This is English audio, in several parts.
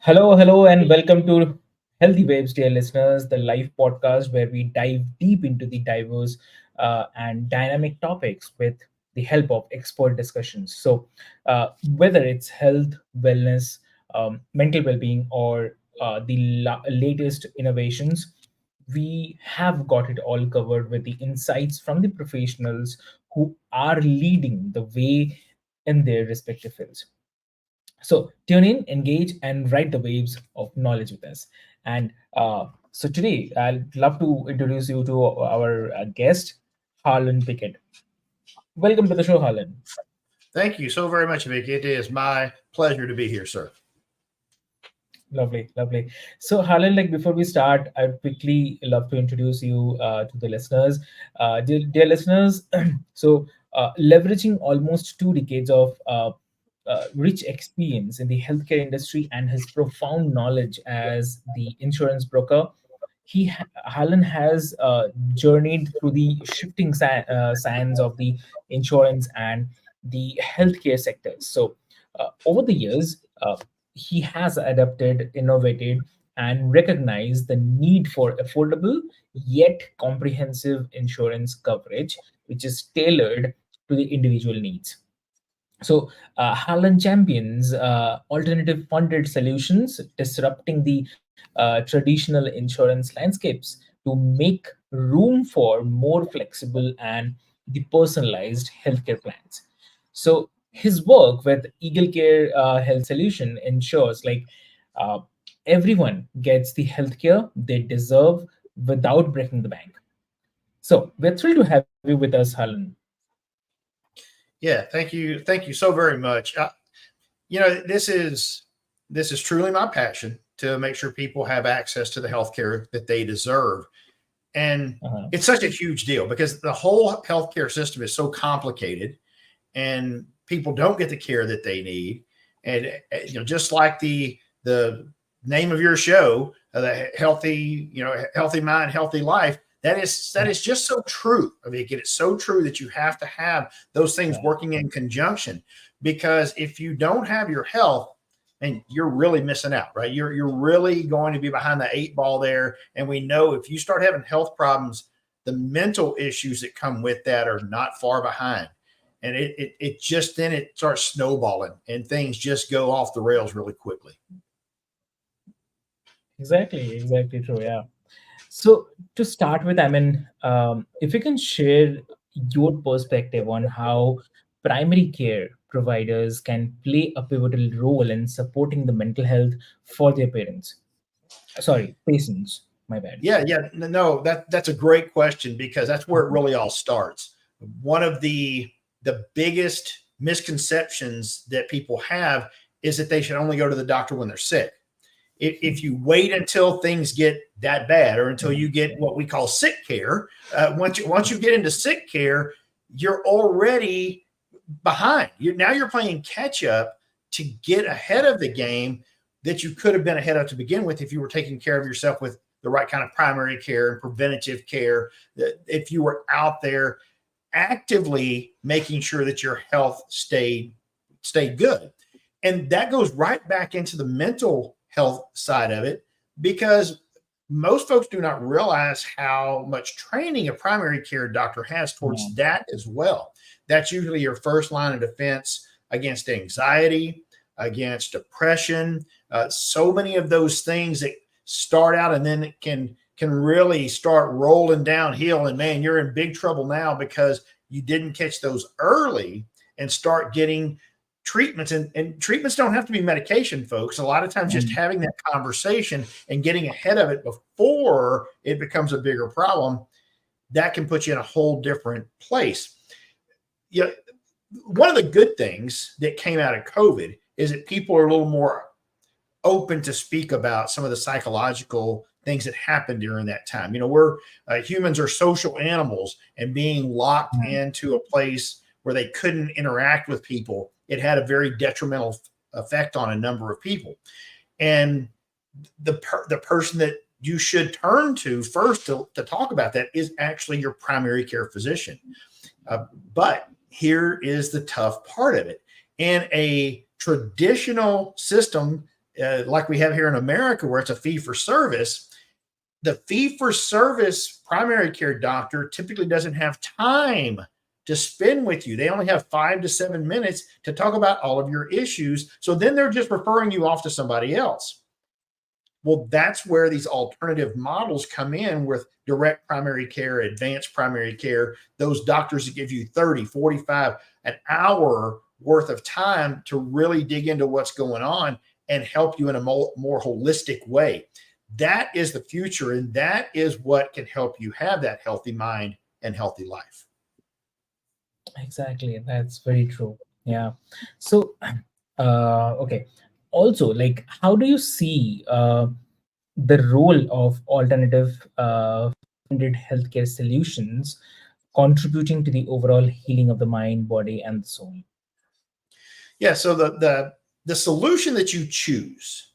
Hello, and welcome to Healthy Waves, dear listeners, the live podcast where we dive deep into the diverse and dynamic topics with the help of expert discussions. Whether it's health, wellness, mental well being, or the latest innovations, we have got it all covered with the insights from the professionals who are leading the way in their respective fields. So tune in, engage, and ride the waves of knowledge with us. And today, I'd love to introduce you to our guest, Harlan Pickett. Welcome to the show, Harlan. Thank you so very much, Vicky. It is my pleasure to be here, sir. Lovely, lovely. So, Harlan, like before we start, I'd quickly love to introduce you to the listeners. Dear listeners, leveraging almost 2 decades of rich experience in the healthcare industry and his profound knowledge as the insurance broker, Harlan has journeyed through the shifting sands of the insurance and the healthcare sectors. Over the years, he has adapted, innovated, and recognized the need for affordable yet comprehensive insurance coverage, which is tailored to the individual needs. Harlan champions alternative funded solutions, disrupting the traditional insurance landscapes to make room for more flexible and the personalized healthcare plans. So, his work with Eagle Care Health Solution ensures uh, everyone gets the healthcare they deserve without breaking the bank. So, we're thrilled to have you with us, Harlan. Yeah, thank you. Thank you so very much. This is truly my passion to make sure people have access to the healthcare that they deserve. And Uh-huh. it's such a huge deal because the whole healthcare system is so complicated and people don't get the care that they need. And just like the name of your show, the healthy mind, healthy life. That is just so true. I mean, it's so true that you have to have those things Right. working in conjunction. Because if you don't have your health, and you're really missing out, right? You're really going to be behind the eight ball there. And we know if you start having health problems, the mental issues that come with that are not far behind. And it just then it starts snowballing and things just go off the rails really quickly. Exactly true. Yeah. So to start with, if you can share your perspective on how primary care providers can play a pivotal role in supporting the mental health for their patients. My bad. Yeah, no, that's a great question because that's where it really all starts. One of the biggest misconceptions that people have is that they should only go to the doctor when they're sick. If you wait until things get that bad or until you get what we call sick care, once you get into sick care, you're already behind. You're playing catch up to get ahead of the game that you could have been ahead of to begin with if you were taking care of yourself with the right kind of primary care and preventative care. If you were out there actively making sure that your health stayed good. And that goes right back into the mental health side of it because most folks do not realize how much training a primary care doctor has towards Mm. that as well. That's usually your first line of defense against anxiety, against depression, so many of those things that start out and then it can really start rolling downhill. And man, you're in big trouble now because you didn't catch those early and start getting treatments. And treatments don't have to be medication, folks. A lot of times, just Mm. having that conversation and getting ahead of it before it becomes a bigger problem, that can put you in a whole different place. Yeah, one of the good things that came out of COVID is that people are a little more open to speak about some of the psychological things that happened during that time. We're humans are social animals, and being locked Mm. into a place where they couldn't interact with people, it had a very detrimental effect on a number of people. And the person that you should turn to first to talk about that is actually your primary care physician. But here is the tough part of it. In a traditional system, like we have here in America, where it's a fee for service. The fee for service primary care doctor typically doesn't have time to spend with you. They only have 5 to 7 minutes to talk about all of your issues. So then they're just referring you off to somebody else. Well, that's where these alternative models come in with direct primary care, advanced primary care, those doctors that give you 30, 45, an hour worth of time to really dig into what's going on and help you in a more holistic way. That is the future, and that is what can help you have that healthy mind and healthy life. Exactly, that's very true. Yeah. So, okay. Also, like, how do you see the role of alternative funded healthcare solutions contributing to the overall healing of the mind, body, and the soul? Yeah, so the solution that you choose,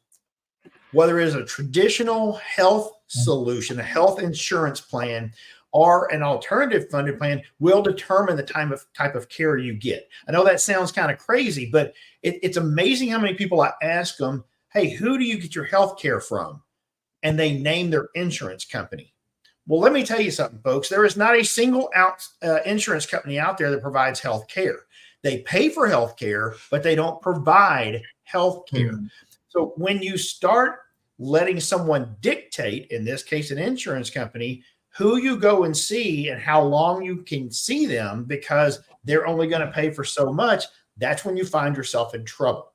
whether it is a traditional health solution, a health insurance plan, or an alternative funded plan, will determine the type of care you get. I know that sounds kind of crazy, but it's amazing how many people I ask them, hey, who do you get your health care from? And they name their insurance company. Well, let me tell you something, folks. There is not a single insurance company out there that provides health care. They pay for health care, but they don't provide health care. Hmm. So when you start letting someone dictate, in this case, an insurance company, who you go and see and how long you can see them because they're only going to pay for so much, that's when you find yourself in trouble.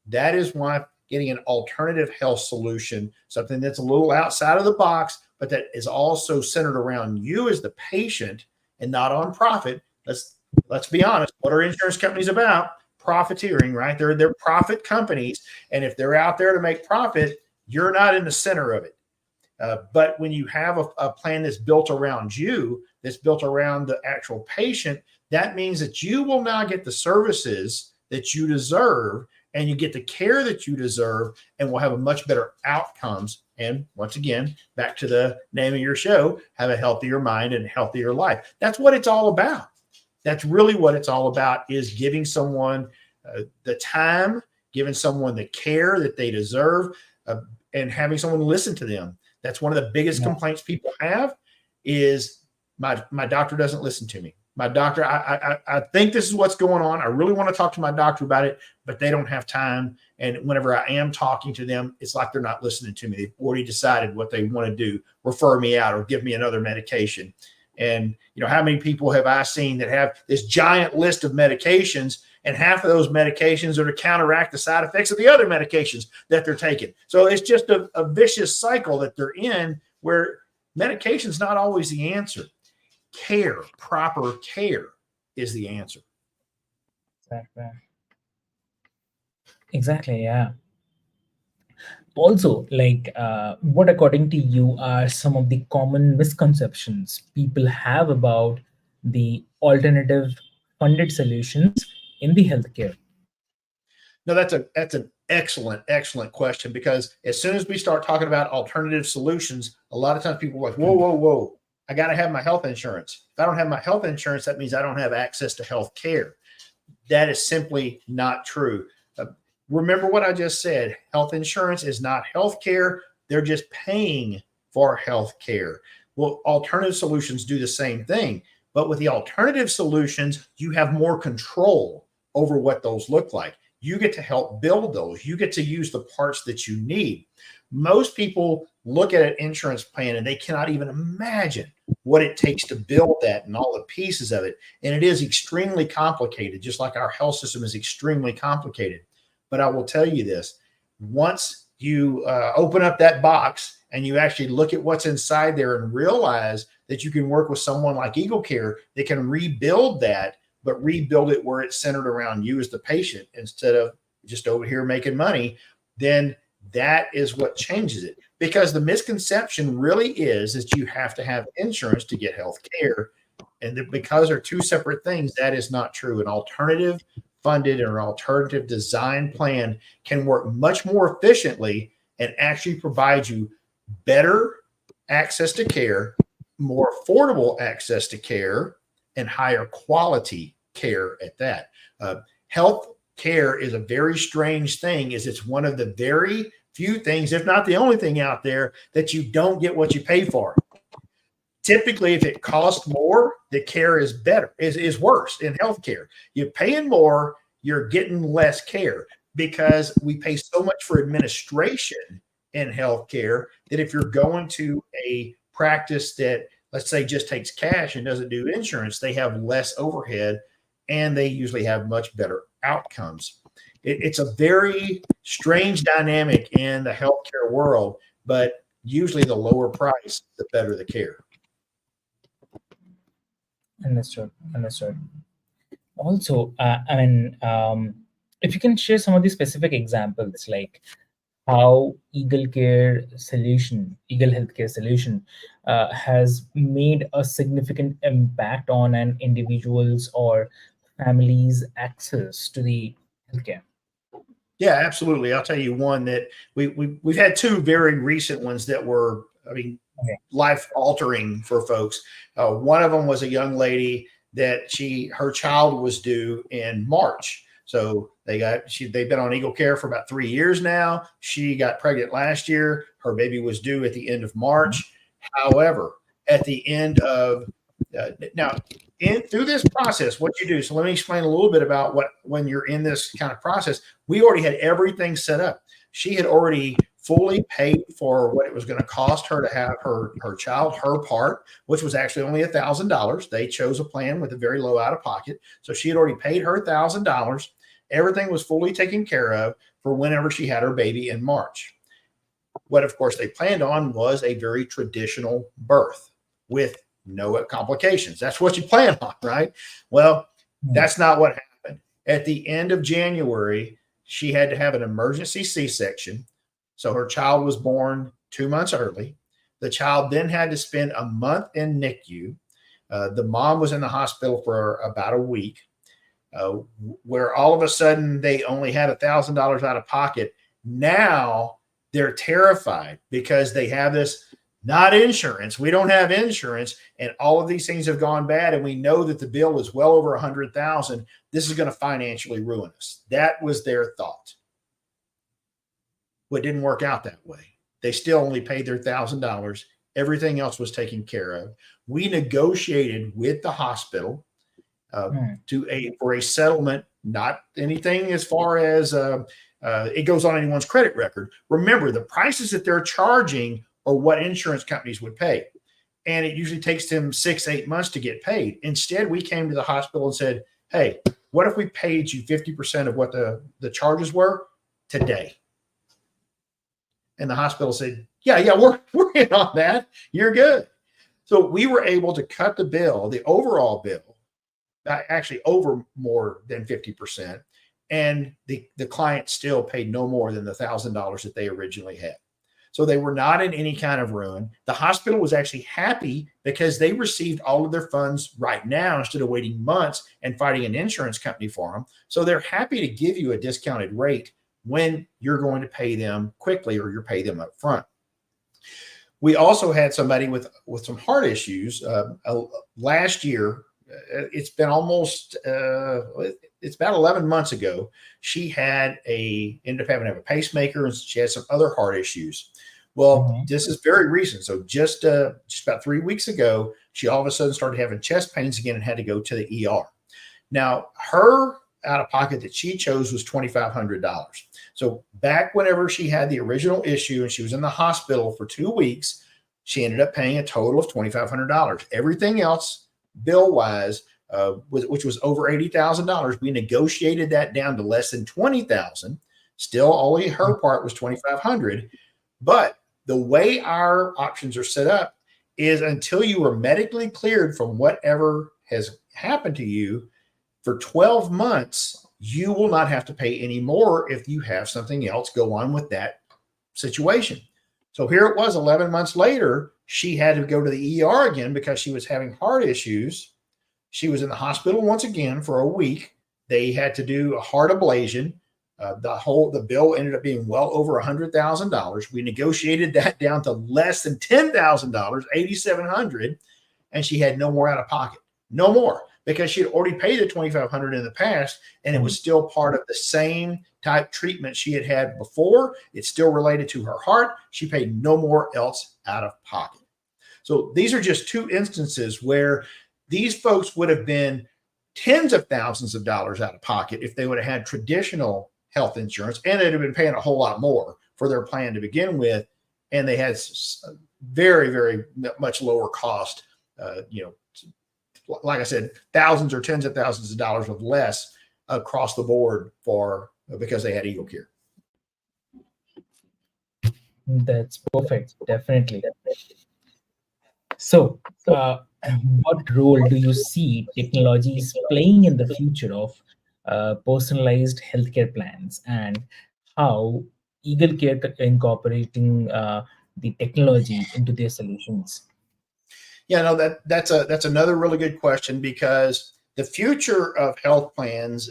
That is why getting an alternative health solution, something that's a little outside of the box, but that is also centered around you as the patient and not on profit. Let's be honest. What are insurance companies about? Profiteering, right? They're profit companies, and if they're out there to make profit, you're not in the center of it. But when you have a plan that's built around you, that's built around the actual patient, that means that you will now get the services that you deserve, and you get the care that you deserve, and will have a much better outcomes. And once again, back to the name of your show, have a healthier mind and healthier life. That's what it's all about. That's really what it's all about, is giving someone the time, giving someone the care that they deserve, and having someone listen to them. That's one of the biggest Yeah. complaints people have is my doctor doesn't listen to me. My doctor, I think this is what's going on. I really want to talk to my doctor about it, but they don't have time. And whenever I am talking to them, it's like they're not listening to me. They've already decided what they want to do, refer me out or give me another medication. And, how many people have I seen that have this giant list of medications, and half of those medications are to counteract the side effects of the other medications that they're taking. So it's just a vicious cycle that they're in, where medication is not always the answer. Care, proper care, is the answer. Exactly. Exactly. Yeah. Also, like, what according to you are some of the common misconceptions people have about the alternative funded solutions in the healthcare? No, that's an excellent question, because as soon as we start talking about alternative solutions, a lot of times people are like, whoa, I got to have my health insurance. If I don't have my health insurance, that means I don't have access to health care. That is simply not true. Remember what I just said. Health insurance is not health care. They're just paying for health care. Well, alternative solutions do the same thing. But with the alternative solutions, you have more control over what those look like. You get to help build those. You get to use the parts that you need. Most people look at an insurance plan and they cannot even imagine what it takes to build that and all the pieces of it. And it is extremely complicated, just like our health system is extremely complicated. But I will tell you this, once you open up that box and you actually look at what's inside there and realize that you can work with someone like Eagle Care that can rebuild that, but rebuild it where it's centered around you as the patient instead of just over here making money, then that is what changes it. Because the misconception really is that you have to have insurance to get health care. And that because they're two separate things, that is not true. An alternative funded or alternative design plan can work much more efficiently and actually provide you better access to care, more affordable access to care, and higher quality care at that. Health care is a very strange thing, is it's one of the very few things, if not the only thing out there, that you don't get what you pay for. Typically, if it costs more, the care is better, is worse in healthcare. You're paying more, you're getting less care because we pay so much for administration in healthcare that if you're going to a practice that, let's say, just takes cash and doesn't do insurance, they have less overhead and they usually have much better outcomes. It's a very strange dynamic in the healthcare world, but usually the lower price, the better the care. Understood. Understood. Also, if you can share some of the specific examples, like how Eagle Healthcare Solution, has made a significant impact on an individual's or family's access to the healthcare. Yeah, absolutely. I'll tell you one that we've had two very recent ones that were, I mean, Okay. life altering for folks. One of them was a young lady that her child was due in March. So they've been on Eagle Care for about 3 years now. She got pregnant last year. Her baby was due at the end of March. However, at the end of now, through this process, what you do. So let me explain a little bit about when you're in this kind of process. We already had everything set up. She had already fully paid for what it was going to cost her to have her child, her part, which was actually only $1,000. They chose a plan with a very low out of pocket. So she had already paid her $1,000. Everything was fully taken care of for whenever she had her baby in March. What, of course, they planned on was a very traditional birth with no complications. That's what you plan on, right? Well, that's not what happened. At the end of January, she had to have an emergency C-section. So her child was born 2 months early. The child then had to spend a month in NICU. The mom was in the hospital for about a week, where all of a sudden they only had $1,000 out of pocket. Now they're terrified because they have this not insurance. We don't have insurance, and all of these things have gone bad, and we know that the bill is well over $100,000. This is going to financially ruin us. That was their thought. Well, it didn't work out that way. They still only paid their $1,000. Everything else was taken care of. We negotiated with the hospital for a settlement, not anything as far as it goes on anyone's credit record. Remember, the prices that they're charging are what insurance companies would pay. And it usually takes them 6-8 months to get paid. Instead, we came to the hospital and said, hey, what if we paid you 50% of what the charges were today? And the hospital said, yeah, we're in on that. You're good. So we were able to cut the bill, the overall bill, actually over more than 50%. And the client still paid no more than the $1,000 that they originally had. So they were not in any kind of ruin. The hospital was actually happy because they received all of their funds right now instead of waiting months and fighting an insurance company for them. So they're happy to give you a discounted rate when you're going to pay them quickly or you pay them up front. We also had somebody with some heart issues last year. It's been it's about 11 months ago. She ended up having to have a pacemaker, and she had some other heart issues. Well, this is very recent. So just about 3 weeks ago, she all of a sudden started having chest pains again and had to go to the ER. Now, her out of pocket that she chose was $2,500. So back whenever she had the original issue and she was in the hospital for 2 weeks, she ended up paying a total of $2,500. Everything else, bill-wise, which was over $80,000, we negotiated that down to less than $20,000. Still, only her part was $2,500. But the way our options are set up is until you are medically cleared from whatever has happened to you for 12 months, you will not have to pay any more if you have something else go on with that situation. So here it was 11 months later, she had to go to the ER again because she was having heart issues. She was in the hospital once again for a week. They had to do a heart ablation. The bill ended up being well over $100,000. We negotiated that down to less than $10,000, $8,700, and she had no more out of pocket, no more, because she had already paid the $2,500 in the past, and it was still part of the same type treatment she had had before. It's still related to her heart. She paid no more else out of pocket. So these are just two instances where these folks would have been tens of thousands of dollars out of pocket if they would have had traditional health insurance, and they'd have been paying a whole lot more for their plan to begin with. And they had very, very much lower cost, like I said, thousands or tens of thousands of dollars of less across the board because they had Eagle Care. That's perfect. Definitely. So, what role do you see technologies playing in the future of personalized healthcare plans, and how Eagle Care incorporating the technology into their solutions? Yeah, no, that's another really good question, because the future of health plans,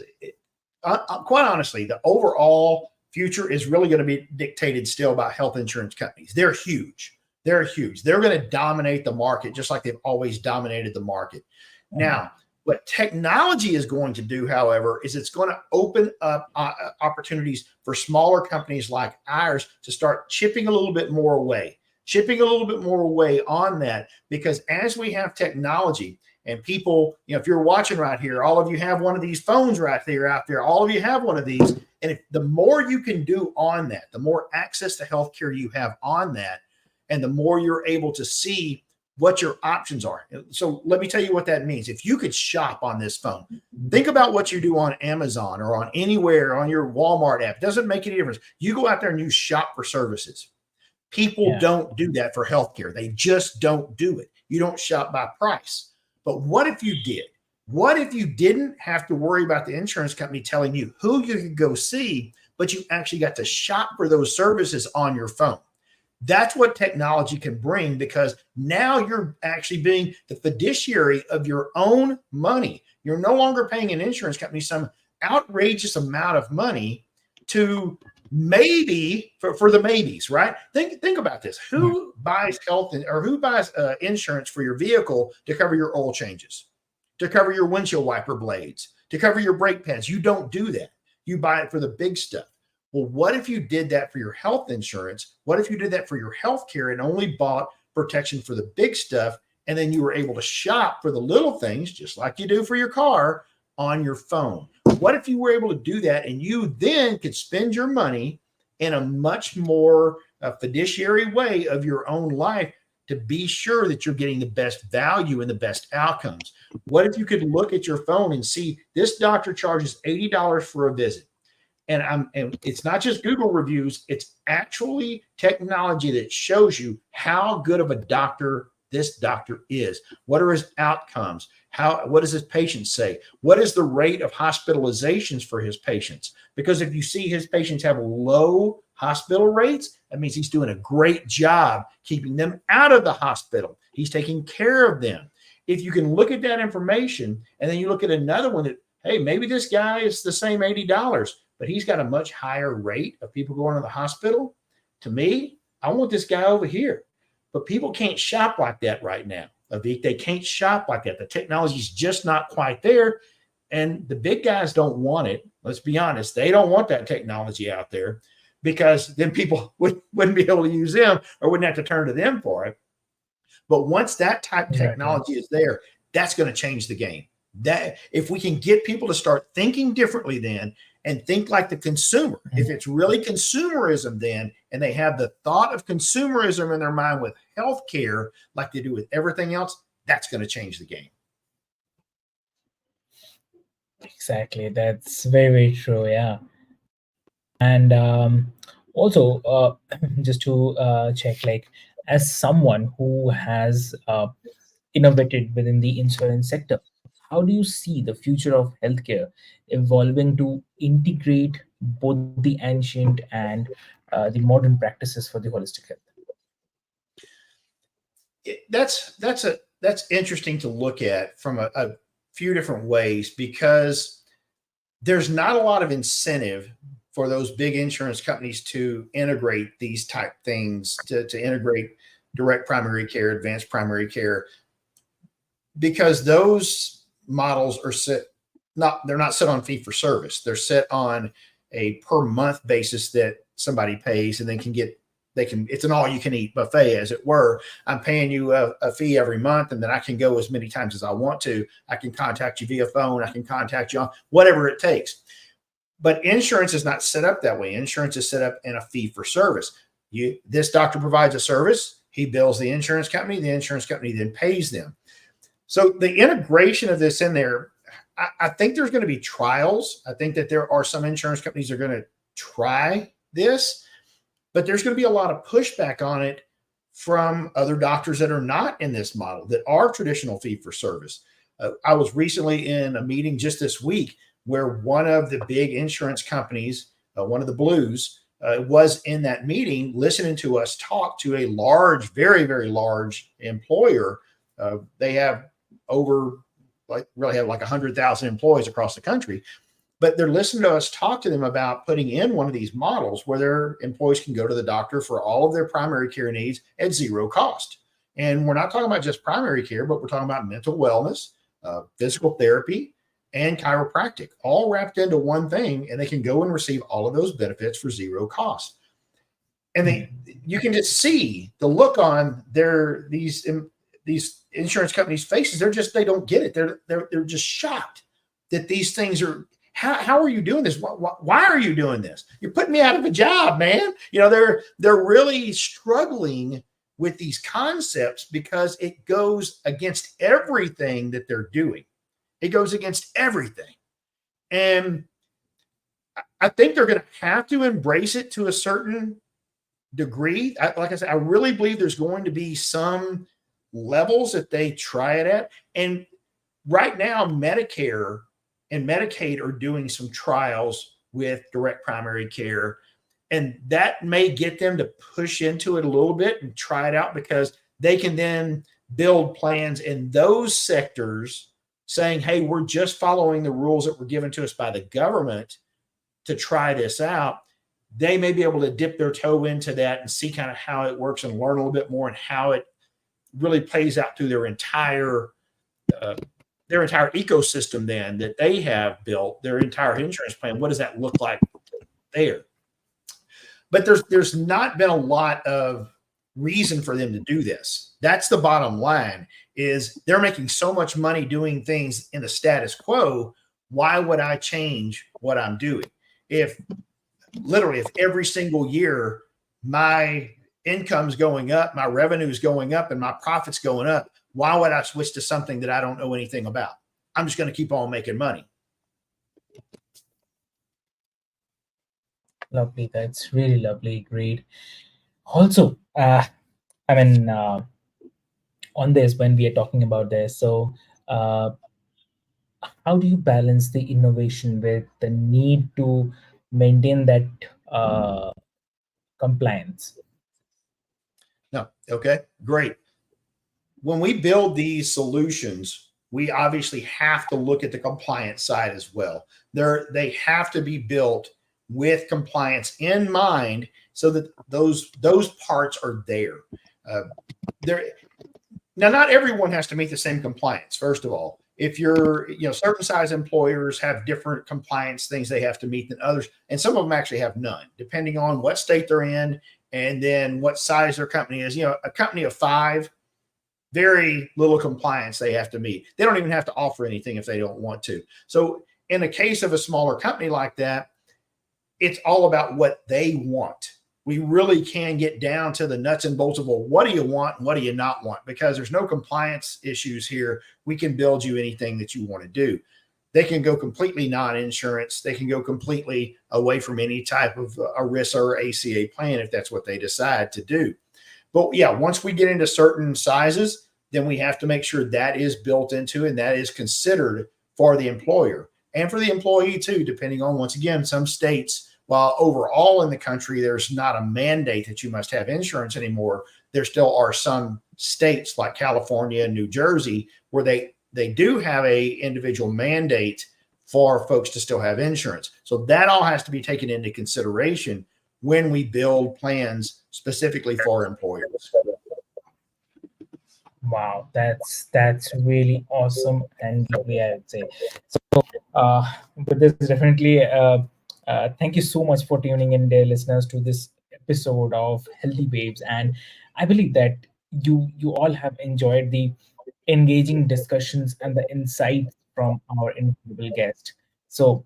quite honestly, the overall future is really going to be dictated still by health insurance companies. They're huge. They're huge. They're going to dominate the market just like they've always dominated the market. Now, what technology is going to do, however, is it's going to open up opportunities for smaller companies like ours to start chipping a little bit more away on that, because as we have technology, and people, if you're watching right here, all of you have one of these phones right there out there. All of you have one of these. And the more you can do on that, the more access to healthcare you have on that, and the more you're able to see what your options are. So let me tell you what that means. If you could shop on this phone, think about what you do on Amazon or on anywhere, on your Walmart app. It doesn't make any difference. You go out there and you shop for services. People don't do that for healthcare. They just don't do it. You don't shop by price. But what if you did? What if you didn't have to worry about the insurance company telling you who you could go see, but you actually got to shop for those services on your phone? That's what technology can bring, because now you're actually being the fiduciary of your own money. You're no longer paying an insurance company some outrageous amount of money to maybe for the maybes, right? Think about this. Who buys who buys insurance for your vehicle to cover your oil changes, to cover your windshield wiper blades, to cover your brake pads? You don't do that. You buy it for the big stuff. Well, what if you did that for your health insurance? What if you did that for your health care and only bought protection for the big stuff, and then you were able to shop for the little things, just like you do for your car, on your phone? What if you were able to do that, and you then could spend your money in a much more fiduciary way of your own life to be sure that you're getting the best value and the best outcomes? What if you could look at your phone and see this doctor charges $80 for a visit? And it's not just Google reviews, it's actually technology that shows you how good of a doctor this doctor is. What are his outcomes? What does his patients say? What is the rate of hospitalizations for his patients? Because if you see his patients have low hospital rates, that means he's doing a great job keeping them out of the hospital. He's taking care of them. If you can look at that information, and then you look at another one that, hey, maybe this guy is the same $80, but he's got a much higher rate of people going to the hospital. To me, I want this guy over here. But people can't shop like that right now, Avik. They can't shop like that. The technology's just not quite there. And the big guys don't want it. Let's be honest. They don't want that technology out there, because then people wouldn't be able to use them, or wouldn't have to turn to them for it. But once that type of technology is there, that's going to change the game. That if we can get people to start thinking differently then, and think like the consumer, if it's really consumerism then, and they have the thought of consumerism in their mind with healthcare like they do with everything else, that's going to change the game. Exactly. That's very, very true. Yeah. And also, just to check, like, as someone who has innovated within the insurance sector, how do you see the future of healthcare evolving to integrate both the ancient and the modern practices for the holistic health? That's interesting to look at from a few different ways, because there's not a lot of incentive for those big insurance companies to integrate these type things, to integrate direct primary care, advanced primary care, because those models are set, they're not set on fee for service. They're set on a per month basis that somebody pays, and it's an all you can eat buffet, as it were. I'm paying you a fee every month, and then I can go as many times as I want to. I can contact you via phone. I can contact you on whatever it takes. But insurance is not set up that way. Insurance is set up in a fee for service. This doctor provides a service. He bills the insurance company. The insurance company then pays them. So the integration of this in there, I think there's going to be trials. I think that there are some insurance companies that are going to try this, but there's going to be a lot of pushback on it from other doctors that are not in this model, that are traditional fee for service. I was recently in a meeting just this week where one of the big insurance companies, one of the Blues, was in that meeting listening to us talk to a large, very, very large employer. They have really have like 100,000 employees across the country, but they're listening to us talk to them about putting in one of these models where their employees can go to the doctor for all of their primary care needs at zero cost. And we're not talking about just primary care, but we're talking about mental wellness, physical therapy, and chiropractic, all wrapped into one thing, and they can go and receive all of those benefits for zero cost. And you can just see the look on these insurance companies' faces. They don't get it. They're just shocked that these things are. How are you doing this? Why are you doing this? You're putting me out of a job, man. They're really struggling with these concepts because it goes against everything that they're doing. It goes against everything. And I think they're going to have to embrace it to a certain degree. Like I said, I really believe there's going to be some levels that they try it at. And right now, Medicare and Medicaid are doing some trials with direct primary care. And that may get them to push into it a little bit and try it out, because they can then build plans in those sectors saying, hey, we're just following the rules that were given to us by the government to try this out. They may be able to dip their toe into that and see kind of how it works and learn a little bit more and how it really plays out through their entire ecosystem then that they have built, their entire insurance plan. What does that look like there? But there's not been a lot of reason for them to do this. That's the bottom line, is they're making so much money doing things in the status quo. Why would I change what I'm doing? If every single year my income's going up, my revenue's going up, and my profit's going up, why would I switch to something that I don't know anything about? I'm just going to keep on making money. Lovely. That's really lovely. Great. Also, on this, when we are talking about this, so how do you balance the innovation with the need to maintain that compliance? No. Okay, great. When we build these solutions, we obviously have to look at the compliance side as well. They have to be built with compliance in mind so that those parts are there. Now, not everyone has to meet the same compliance. First of all, if certain size employers have different compliance things they have to meet than others, and some of them actually have none, depending on what state they're in and then what size their company is. A company of 5, very little compliance they have to meet. They don't even have to offer anything if they don't want to. So in the case of a smaller company like that, it's all about what they want. We really can get down to the nuts and bolts of, well, what do you want and what do you not want? Because there's no compliance issues here. We can build you anything that you want to do. They can go completely non-insurance. They can go completely away from any type of ERISA or ACA plan if that's what they decide to do. But yeah, once we get into certain sizes, then we have to make sure that is built into and that is considered for the employer and for the employee too, depending on, once again, some states, while overall in the country, there's not a mandate that you must have insurance anymore, there still are some states like California and New Jersey where they do have a individual mandate for folks to still have insurance. So that all has to be taken into consideration when we build plans specifically for employers. Wow, that's really awesome and lovely, I would say. So, with this, definitely, thank you so much for tuning in, dear listeners, to this episode of Healthy Waves. And I believe that you all have enjoyed the engaging discussions and the insights from our incredible guest. So,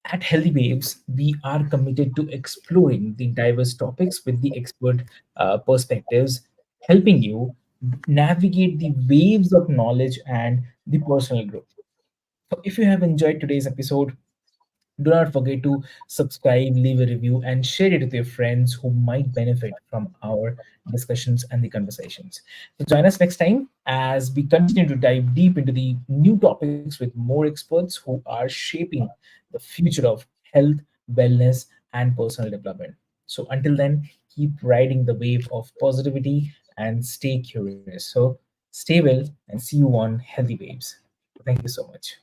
at Healthy Waves, we are committed to exploring the diverse topics with the expert perspectives, helping you navigate the waves of knowledge and the personal growth. So, if you have enjoyed today's episode, do not forget to subscribe, leave a review, and share it with your friends who might benefit from our discussions and the conversations. So, join us next time as we continue to dive deep into the new topics with more experts who are shaping the future of health, wellness, and personal development. So, until then, keep riding the wave of positivity and stay curious. So, stay well and see you on Healthy Waves. Thank you so much.